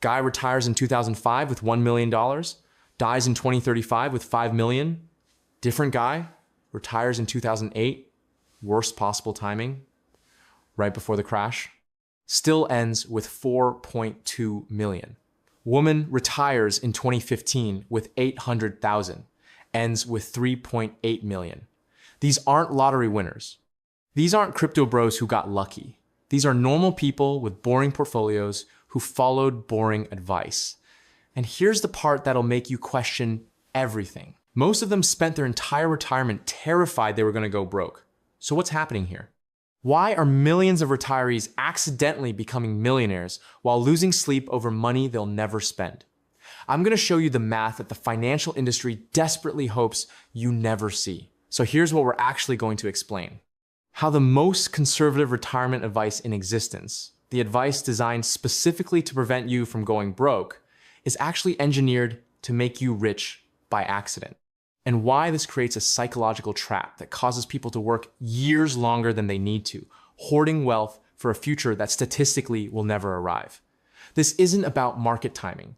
Guy retires in 2005 with $1 million, dies in 2035 with $5 million. Different guy retires in 2008, worst possible timing, right before the crash, still ends with 4.2 million. Woman retires in 2015 with 800,000, ends with 3.8 million. These aren't lottery winners. These aren't crypto bros who got lucky. These are normal people with boring portfolios who followed boring advice. And here's the part that'll make you question everything. Most of them spent their entire retirement terrified they were going to go broke. So what's happening here? Why are millions of retirees accidentally becoming millionaires while losing sleep over money they'll never spend? I'm going to show you the math that the financial industry desperately hopes you never see. So here's what we're actually going to explain. How the most conservative retirement advice in existence, the advice designed specifically to prevent you from going broke, is actually engineered to make you rich by accident. And why this creates a psychological trap that causes people to work years longer than they need to, hoarding wealth for a future that statistically will never arrive. This isn't about market timing.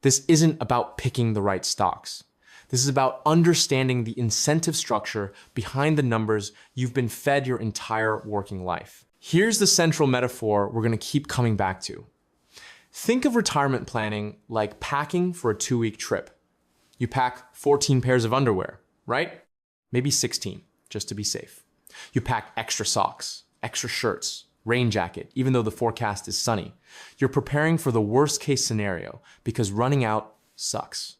This isn't about picking the right stocks. This is about understanding the incentive structure behind the numbers you've been fed your entire working life. Here's the central metaphor we're going to keep coming back to. Think of retirement planning like packing for a 2-week trip. You pack 14 pairs of underwear, right? Maybe 16, just to be safe. You pack extra socks, extra shirts, rain jacket, even though the forecast is sunny. You're preparing for the worst case scenario because running out sucks.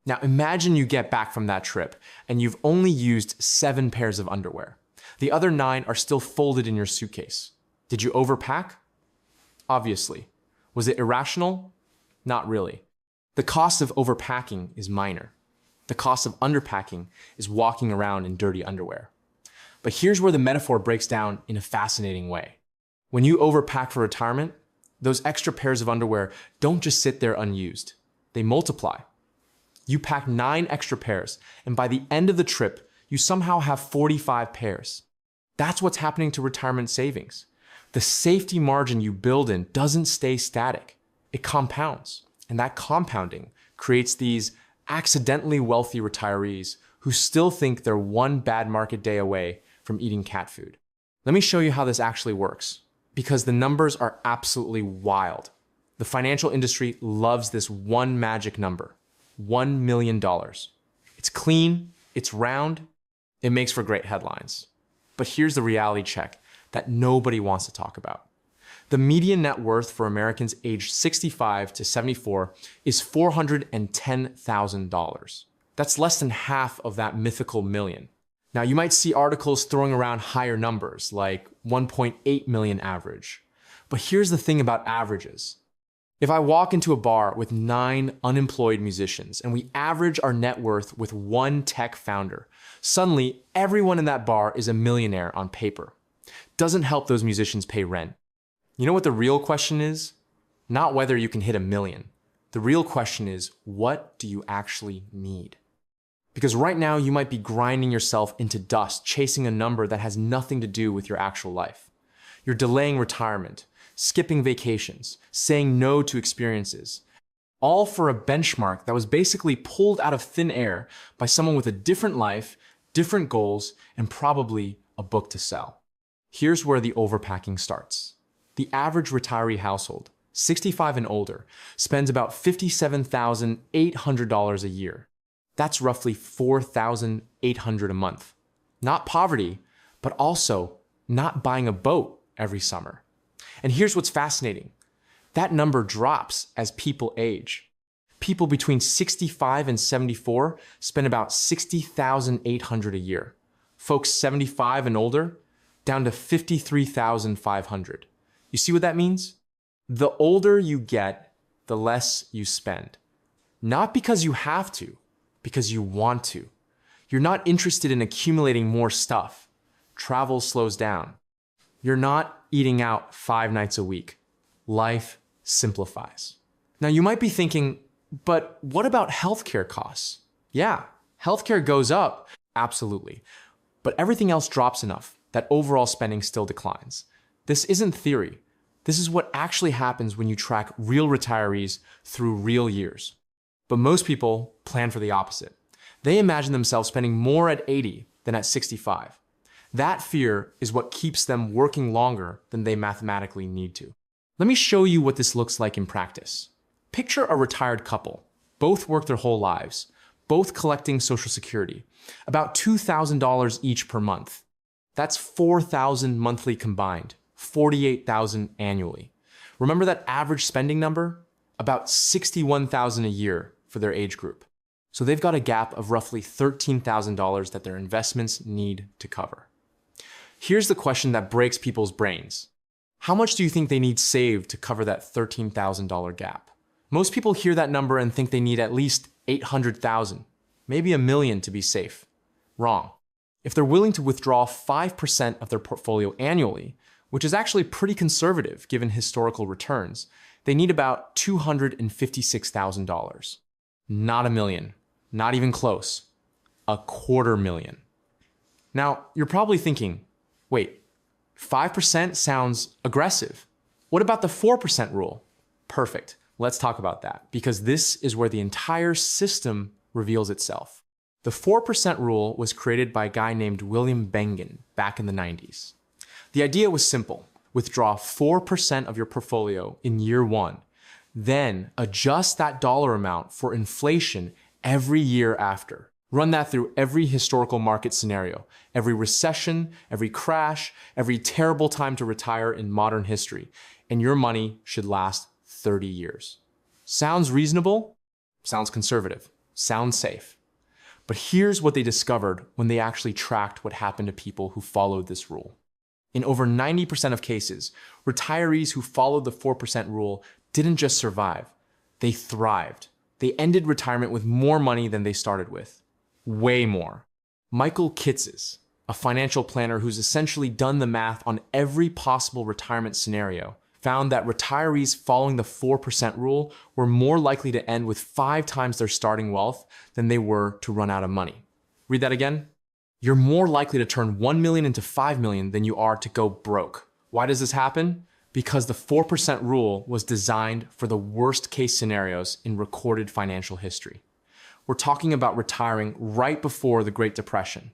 Now imagine you get back from that trip and you've only used 7 pairs of underwear. The other 9 are still folded in your suitcase. Did you overpack? Obviously. Was it irrational? Not really. The cost of overpacking is minor. The cost of underpacking is walking around in dirty underwear. But here's where the metaphor breaks down in a fascinating way. When you overpack for retirement, those extra pairs of underwear don't just sit there unused. They multiply. You pack 9 extra pairs, and by the end of the trip, you somehow have 45 pairs. That's what's happening to retirement savings. The safety margin you build in doesn't stay static. It compounds. And that compounding creates these accidentally wealthy retirees who still think they're one bad market day away from eating cat food. Let me show you how this actually works, because the numbers are absolutely wild. The financial industry loves this one magic number, $1 million. It's clean, it's round, it makes for great headlines. But here's the reality check that nobody wants to talk about. The median net worth for Americans aged 65 to 74 is $410,000. That's less than half of that mythical million. Now, you might see articles throwing around higher numbers, like 1.8 million average. But here's the thing about averages. If I walk into a bar with 9 unemployed musicians and we average our net worth with 1 tech founder, suddenly everyone in that bar is a millionaire on paper. Doesn't help those musicians pay rent. You know what the real question is? Not whether you can hit $1 million. The real question is, what do you actually need? Because right now you might be grinding yourself into dust, chasing a number that has nothing to do with your actual life. You're delaying retirement, skipping vacations, saying no to experiences, all for a benchmark that was basically pulled out of thin air by someone with a different life, different goals, and probably a book to sell. Here's where the overpacking starts. The average retiree household, 65 and older, spends about $57,800 a year. That's roughly $4,800 a month. Not poverty, but also not buying a boat every summer. And here's what's fascinating. That number drops as people age. People between 65 and 74 spend about $60,800 a year. Folks 75 and older, down to $53,500. You see what that means? The older you get, the less you spend. Not because you have to, because you want to. You're not interested in accumulating more stuff. Travel slows down. You're not eating out 5 nights a week. Life simplifies. Now you might be thinking, but what about healthcare costs? Yeah, healthcare goes up, absolutely. But everything else drops enough that overall spending still declines. This isn't theory. This is what actually happens when you track real retirees through real years. But most people plan for the opposite. They imagine themselves spending more at 80 than at 65. That fear is what keeps them working longer than they mathematically need to. Let me show you what this looks like in practice. Picture a retired couple. Both work their whole lives, both collecting Social Security, about $2,000 each per month. That's $4,000 monthly combined, $48,000 annually. Remember that average spending number? About $61,000 a year for their age group. So they've got a gap of roughly $13,000 that their investments need to cover. Here's the question that breaks people's brains. How much do you think they need saved to cover that $13,000 gap? Most people hear that number and think they need at least $800,000, maybe $1 million to be safe. Wrong. If they're willing to withdraw 5% of their portfolio annually, which is actually pretty conservative given historical returns, they need about $256,000. Not $1 million, not even close, $250,000. Now, you're probably thinking, wait, 5% sounds aggressive. What about the 4% rule? Perfect. Let's talk about that, because this is where the entire system reveals itself. The 4% rule was created by a guy named William Bengen back in the 90s. The idea was simple. Withdraw 4% of your portfolio in year one, then adjust that dollar amount for inflation every year after. Run that through every historical market scenario, every recession, every crash, every terrible time to retire in modern history, and your money should last 30 years. Sounds reasonable? Sounds conservative. Sounds safe. But here's what they discovered when they actually tracked what happened to people who followed this rule. In over 90% of cases, retirees who followed the 4% rule didn't just survive, they thrived. They ended retirement with more money than they started with. Way more. Michael Kitces, a financial planner who's essentially done the math on every possible retirement scenario, found that retirees following the 4% rule were more likely to end with 5 times their starting wealth than they were to run out of money. Read that again. You're more likely to turn $1 million into $5 million than you are to go broke. Why does this happen? Because the 4% rule was designed for the worst case scenarios in recorded financial history. We're talking about retiring right before the Great Depression.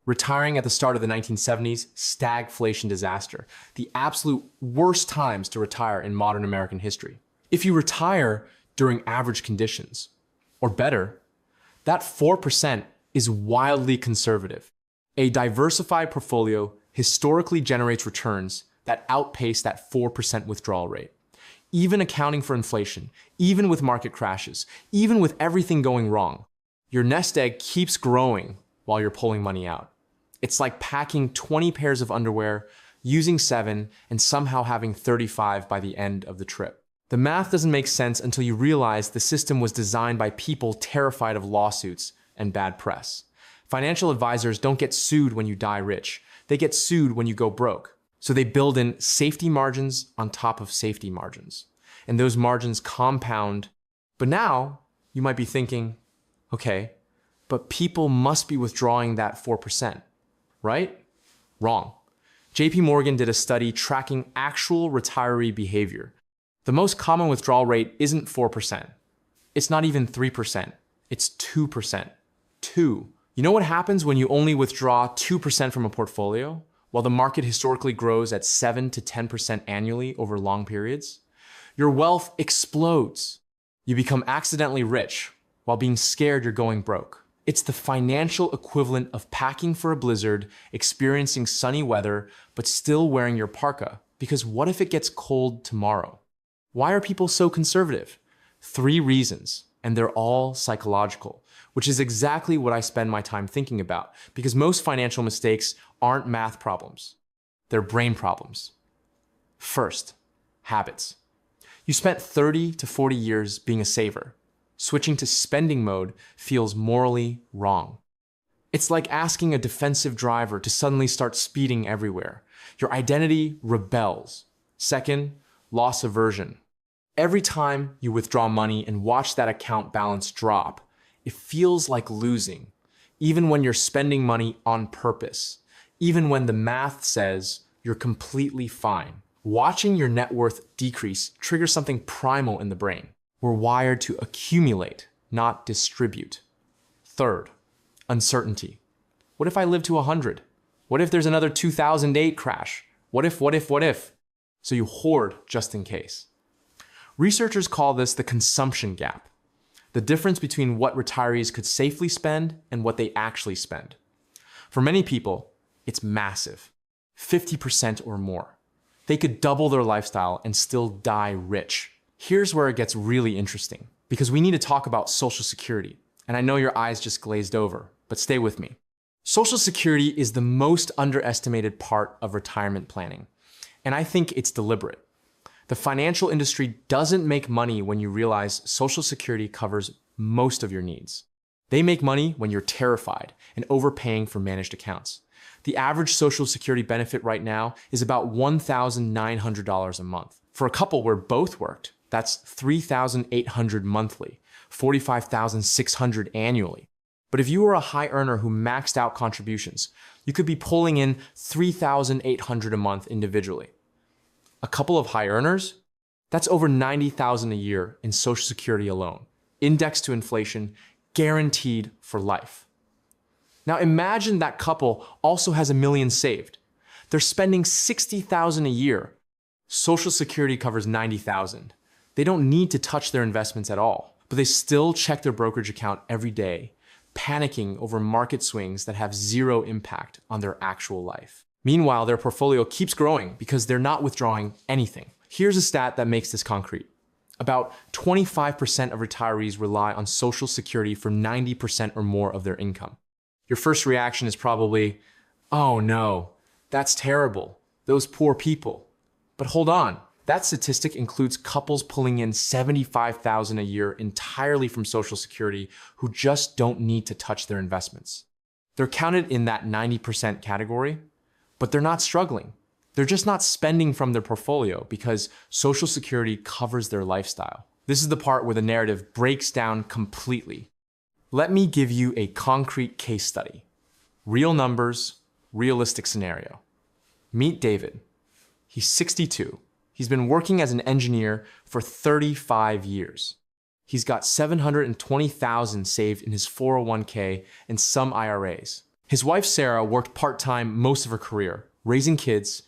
Retiring at the start of the 1970s, stagflation disaster, the absolute worst times to retire in modern American history. If you retire during average conditions, or better, that 4% is wildly conservative. A diversified portfolio historically generates returns that outpace that 4% withdrawal rate. Even accounting for inflation, even with market crashes, even with everything going wrong, your nest egg keeps growing while you're pulling money out. It's like packing 20 pairs of underwear, using 7, and somehow having 35 by the end of the trip. The math doesn't make sense until you realize the system was designed by people terrified of lawsuits and bad press. Financial advisors don't get sued when you die rich. They get sued when you go broke. So they build in safety margins on top of safety margins. And those margins compound. But now you might be thinking, okay, but people must be withdrawing that 4%, right? Wrong. JP Morgan did a study tracking actual retiree behavior. The most common withdrawal rate isn't 4%. It's not even 3%. It's 2%. 2. You know what happens when you only withdraw 2% from a portfolio, while the market historically grows at 7 to 10% annually over long periods? Your wealth explodes. You become accidentally rich while being scared you're going broke. It's the financial equivalent of packing for a blizzard, experiencing sunny weather, but still wearing your parka, because what if it gets cold tomorrow? Why are people so conservative? 3 reasons, and they're all psychological, which is exactly what I spend my time thinking about, because most financial mistakes aren't math problems. They're brain problems. First, habits. You spent 30 to 40 years being a saver. Switching to spending mode feels morally wrong. It's like asking a defensive driver to suddenly start speeding everywhere. Your identity rebels. Second, loss aversion. Every time you withdraw money and watch that account balance drop, it feels like losing, even when you're spending money on purpose, even when the math says you're completely fine. Watching your net worth decrease triggers something primal in the brain. We're wired to accumulate, not distribute. Third, uncertainty. What if I live to 100? What if there's another 2008 crash? What if? So you hoard just in case. Researchers call this the consumption gap, the difference between what retirees could safely spend and what they actually spend. For many people, it's massive, 50% or more. They could double their lifestyle and still die rich. Here's where it gets really interesting, because we need to talk about Social Security. And I know your eyes just glazed over, but stay with me. Social Security is the most underestimated part of retirement planning, and I think it's deliberate. The financial industry doesn't make money when you realize Social Security covers most of your needs. They make money when you're terrified and overpaying for managed accounts. The average Social Security benefit right now is about $1,900 a month. For a couple where both worked, that's $3,800 monthly, $45,600 annually. But if you were a high earner who maxed out contributions, you could be pulling in $3,800 a month individually. A couple of high earners, that's over $90,000 a year in Social Security alone, indexed to inflation, guaranteed for life. Now imagine that couple also has $1 million saved. They're spending $60,000 a year. Social Security covers $90,000. They don't need to touch their investments at all, but they still check their brokerage account every day, panicking over market swings that have zero impact on their actual life. Meanwhile, their portfolio keeps growing because they're not withdrawing anything. Here's a stat that makes this concrete. About 25% of retirees rely on Social Security for 90% or more of their income. Your first reaction is probably, oh no, that's terrible. Those poor people. But hold on, that statistic includes couples pulling in $75,000 a year entirely from Social Security who just don't need to touch their investments. They're counted in that 90% category, but they're not struggling. They're just not spending from their portfolio because Social Security covers their lifestyle. This is the part where the narrative breaks down completely. Let me give you a concrete case study. Real numbers, realistic scenario. Meet David. He's 62. He's been working as an engineer for 35 years. He's got $720,000 saved in his 401k and some IRAs. His wife, Sarah, worked part-time most of her career, raising kids,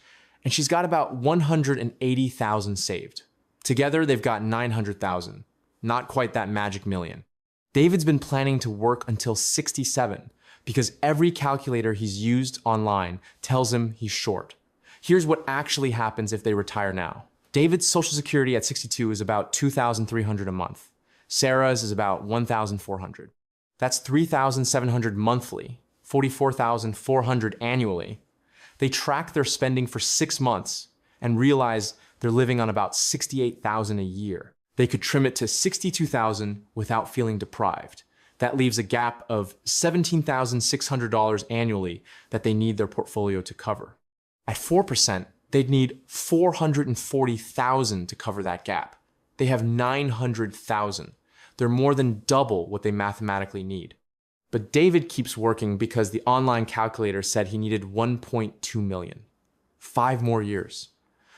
and she's got about $180,000 saved. Together, they've got $900,000, not quite that magic million. David's been planning to work until 67 because every calculator he's used online tells him he's short. Here's what actually happens if they retire now. David's Social Security at 62 is about $2,300 a month. Sarah's is about $1,400. That's $3,700 monthly, $44,400 annually. They track their spending for 6 months and realize they're living on about $68,000 a year. They could trim it to $62,000 without feeling deprived. That leaves a gap of $17,600 annually that they need their portfolio to cover. At 4%, they'd need $440,000 to cover that gap. They have $900,000. They're more than double what they mathematically need. But David keeps working because the online calculator said he needed $1.2 million. 5 more years.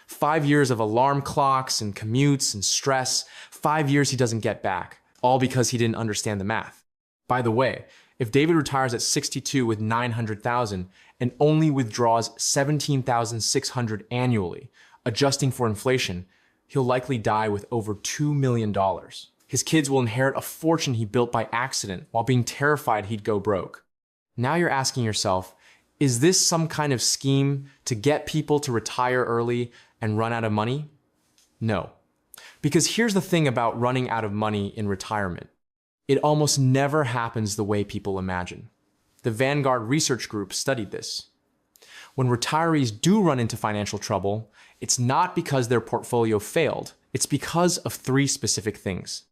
5 years of alarm clocks and commutes and stress. 5 years he doesn't get back, all because he didn't understand the math. By the way, if David retires at 62 with $900,000 and only withdraws $17,600 annually, adjusting for inflation, he'll likely die with over $2 million. His kids will inherit a fortune he built by accident while being terrified he'd go broke. Now you're asking yourself, is this some kind of scheme to get people to retire early and run out of money? No. Because here's the thing about running out of money in retirement. It almost never happens the way people imagine. The Vanguard Research Group studied this. When retirees do run into financial trouble, it's not because their portfolio failed. It's because of 3 specific things.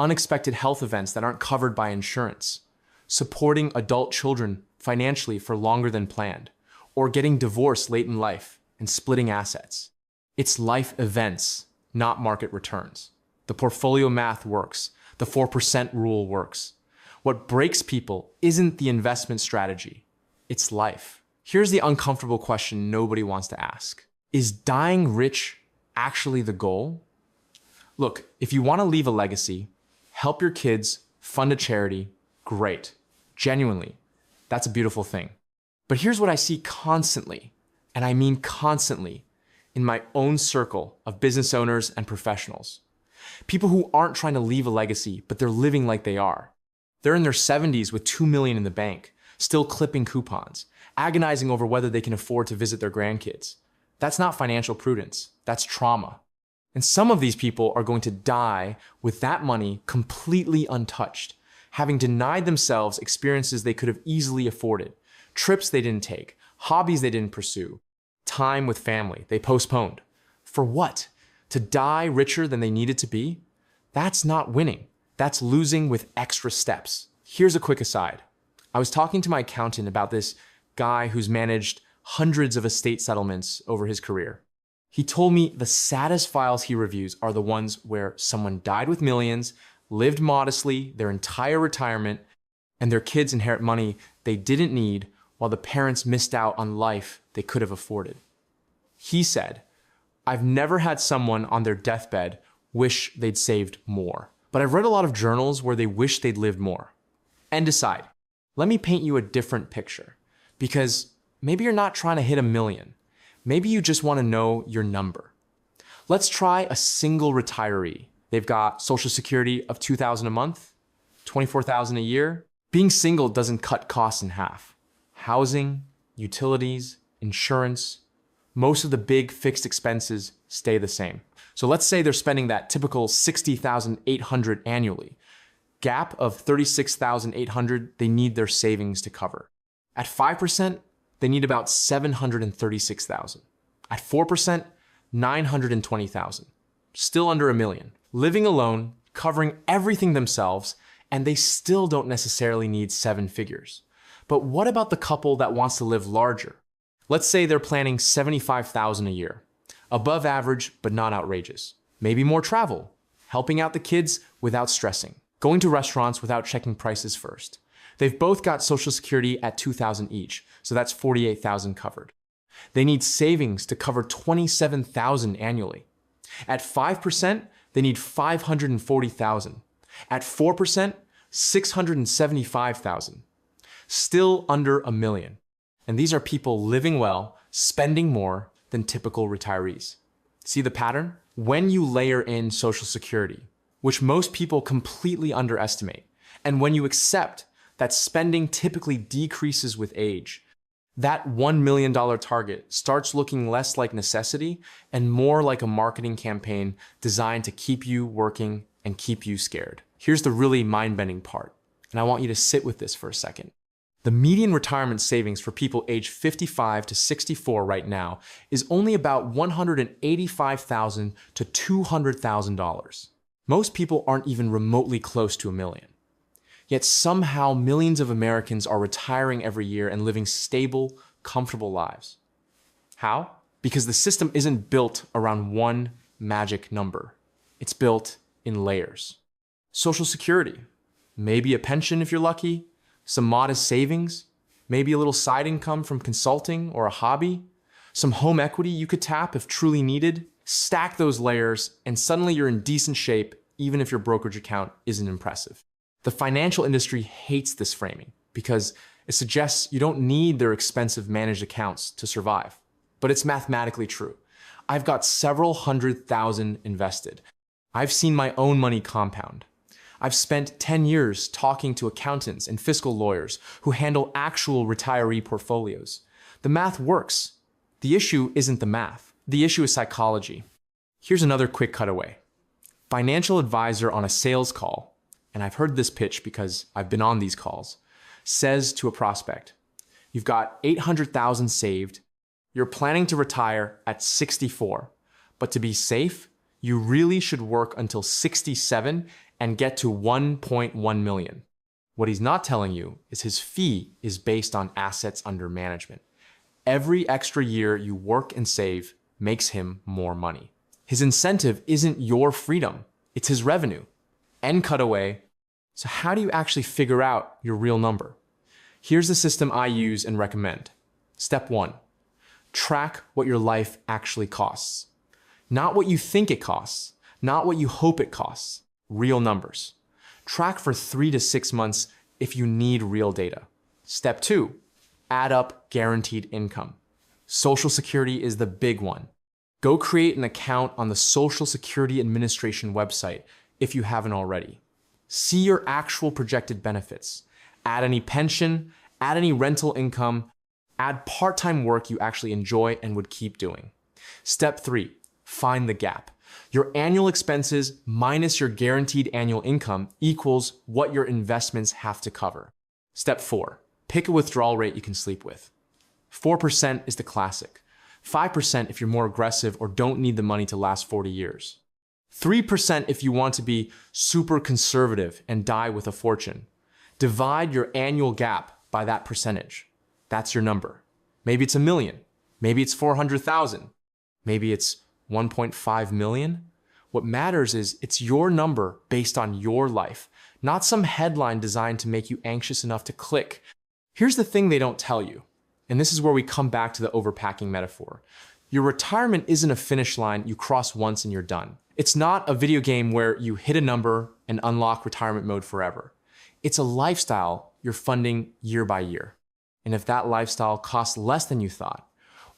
Unexpected health events that aren't covered by insurance, supporting adult children financially for longer than planned, or getting divorced late in life and splitting assets. It's life events, not market returns. The portfolio math works. The 4% rule works. What breaks people isn't the investment strategy, it's life. Here's the uncomfortable question nobody wants to ask. Is dying rich actually the goal? Look, if you want to leave a legacy, help your kids, fund a charity, great. Genuinely, that's a beautiful thing. But here's what I see constantly, and I mean constantly, in my own circle of business owners and professionals. People who aren't trying to leave a legacy, but they're living like they are. They're in their 70s with $2 million in the bank, still clipping coupons, agonizing over whether they can afford to visit their grandkids. That's not financial prudence, that's trauma. And some of these people are going to die with that money completely untouched, having denied themselves experiences they could have easily afforded, trips they didn't take, hobbies they didn't pursue, time with family they postponed. For what? To die richer than they needed to be? That's not winning. That's losing with extra steps. Here's a quick aside. I was talking to my accountant about this guy who's managed hundreds of estate settlements over his career. He told me the saddest files he reviews are the ones where someone died with millions, lived modestly their entire retirement, and their kids inherit money they didn't need while the parents missed out on life they could have afforded. He said, "I've never had someone on their deathbed wish they'd saved more, but I've read a lot of journals where they wish they'd lived more." And decide, let me paint you a different picture, because maybe you're not trying to hit 1 million. Maybe you just want to know your number. Let's try a single retiree. They've got Social Security of $2,000 a month, $24,000 a year. Being single doesn't cut costs in half. Housing, utilities, insurance, most of the big fixed expenses stay the same. So let's say they're spending that typical $60,800 annually. Gap of $36,800 they need their savings to cover. At 5%, they need about $736,000. At 4%, $920,000. Still under 1 million. Living alone, covering everything themselves, and they still don't necessarily need 7 figures. But what about the couple that wants to live larger? Let's say they're planning $75,000 a year. Above average, but not outrageous. Maybe more travel, helping out the kids without stressing, going to restaurants without checking prices first. They've both got Social Security at $2,000 each, so that's $48,000 covered. They need savings to cover $27,000 annually. At 5%, they need $540,000. At 4%, $675,000. Still under 1 million. And these are people living well, spending more than typical retirees. See the pattern? When you layer in Social Security, which most people completely underestimate, and when you accept that spending typically decreases with age, that $1 million target starts looking less like necessity and more like a marketing campaign designed to keep you working and keep you scared. Here's the really mind-bending part, and I want you to sit with this for a second. The median retirement savings for people aged 55 to 64 right now is only about $185,000 to $200,000. Most people aren't even remotely close to 1 million. Yet somehow millions of Americans are retiring every year and living stable, comfortable lives. How? Because the system isn't built around one magic number. It's built in layers. Social Security, maybe a pension if you're lucky, some modest savings, maybe a little side income from consulting or a hobby, some home equity you could tap if truly needed. Stack those layers and suddenly you're in decent shape even if your brokerage account isn't impressive. The financial industry hates this framing because it suggests you don't need their expensive managed accounts to survive. But it's mathematically true. I've got several $100,000 invested. I've seen my own money compound. I've spent 10 years talking to accountants and fiscal lawyers who handle actual retiree portfolios. The math works. The issue isn't the math. The issue is psychology. Here's another quick cutaway. Financial advisor on a sales call, and I've heard this pitch because I've been on these calls, says to a prospect, you've got $800,000 saved, you're planning to retire at 64, but to be safe, you really should work until 67 and get to 1.1 million. What he's not telling you is his fee is based on assets under management. Every extra year you work and save makes him more money. His incentive isn't your freedom, it's his revenue. End cutaway. So how do you actually figure out your real number? Here's the system I use and recommend. Step 1, Track what your life actually costs. Not what you think it costs, not what you hope it costs. Real numbers. Track for 3 to 6 months if you need real data. Step 2, add up guaranteed income. Social Security is the big one. Go create an account on the Social Security Administration website if you haven't already. See your actual projected benefits. Add any pension, add any rental income, add part-time work you actually enjoy and would keep doing. Step 3, find the gap. Your annual expenses minus your guaranteed annual income equals what your investments have to cover. Step 4, pick a withdrawal rate you can sleep with. 4% is the classic. 5% if you're more aggressive or don't need the money to last 40 years. 3% if you want to be super conservative and die with a fortune. Divide your annual gap by that percentage. That's your number. Maybe it's $1 million. Maybe it's 400,000. Maybe it's 1.5 million. What matters is it's your number based on your life, not some headline designed to make you anxious enough to click. Here's the thing they don't tell you, and this is where we come back to the overpacking metaphor. Your retirement isn't a finish line you cross once and you're done. It's not a video game where you hit a number and unlock retirement mode forever. It's a lifestyle you're funding year by year. And if that lifestyle costs less than you thought,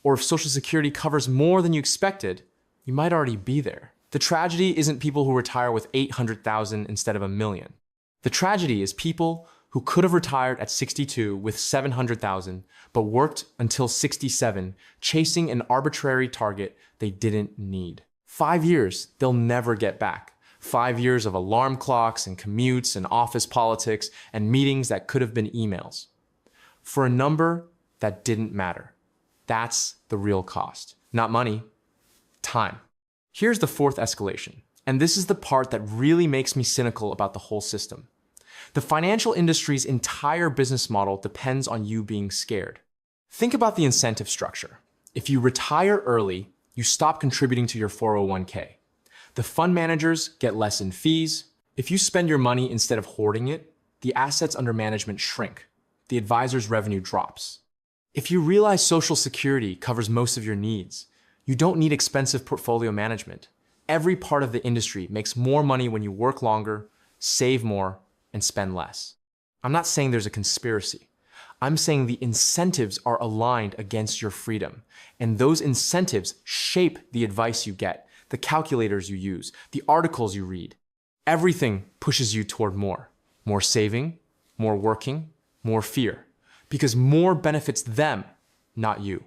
or if Social Security covers more than you expected, you might already be there. The tragedy isn't people who retire with 800,000 instead of $1 million. The tragedy is people who could have retired at 62 with 700,000, but worked until 67, chasing an arbitrary target they didn't need. 5 years they'll never get back. 5 years of alarm clocks and commutes and office politics and meetings that could have been emails. For a number that didn't matter. That's the real cost. Not money, time. Here's the fourth escalation, and this is the part that really makes me cynical about the whole system. The financial industry's entire business model depends on you being scared. Think about the incentive structure. If you retire early, you stop contributing to your 401k. The fund managers get less in fees. If you spend your money instead of hoarding it, the assets under management shrink. The advisor's revenue drops. If you realize Social Security covers most of your needs, you don't need expensive portfolio management. Every part of the industry makes more money when you work longer, save more, and spend less. I'm not saying there's a conspiracy. I'm saying the incentives are aligned against your freedom, and those incentives shape the advice you get, the calculators you use, the articles you read. Everything pushes you toward more. More saving, more working, more fear, because more benefits them, not you.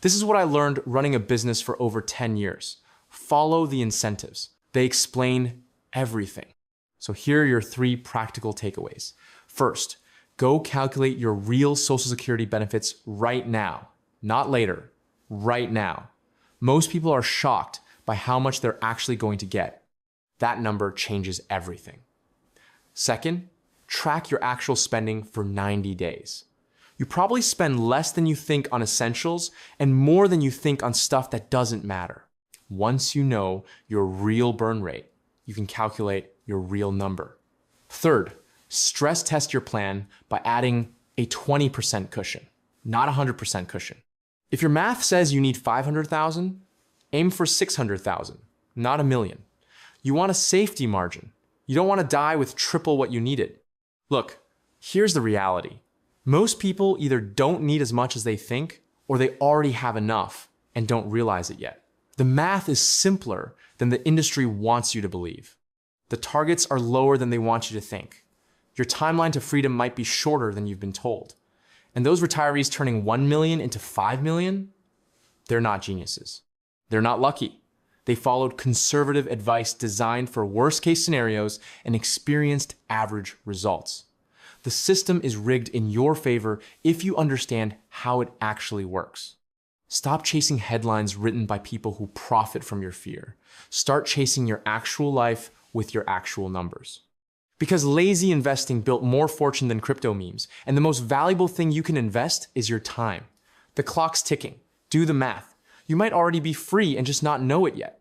This is what I learned running a business for over 10 years. Follow the incentives. They explain everything. So here are your 3 practical takeaways. First, go calculate your real Social Security benefits right now, not later, right now. Most people are shocked by how much they're actually going to get. That number changes everything. Second, track your actual spending for 90 days. You probably spend less than you think on essentials and more than you think on stuff that doesn't matter. Once you know your real burn rate, you can calculate your real number. Third, stress test your plan by adding a 20% cushion, not a 100% cushion. If your math says you need 500,000, aim for 600,000, not $1 million. You want a safety margin. You don't want to die with triple what you needed. Look, here's the reality. Most people either don't need as much as they think, or they already have enough and don't realize it yet. The math is simpler than the industry wants you to believe. The targets are lower than they want you to think. Your timeline to freedom might be shorter than you've been told. And those retirees turning 1 million into 5 million, they're not geniuses. They're not lucky. They followed conservative advice designed for worst-case scenarios and experienced average results. The system is rigged in your favor if you understand how it actually works. Stop chasing headlines written by people who profit from your fear. Start chasing your actual life with your actual numbers. Because lazy investing built more fortune than crypto memes, and the most valuable thing you can invest is your time. The clock's ticking. Do the math. You might already be free and just not know it yet.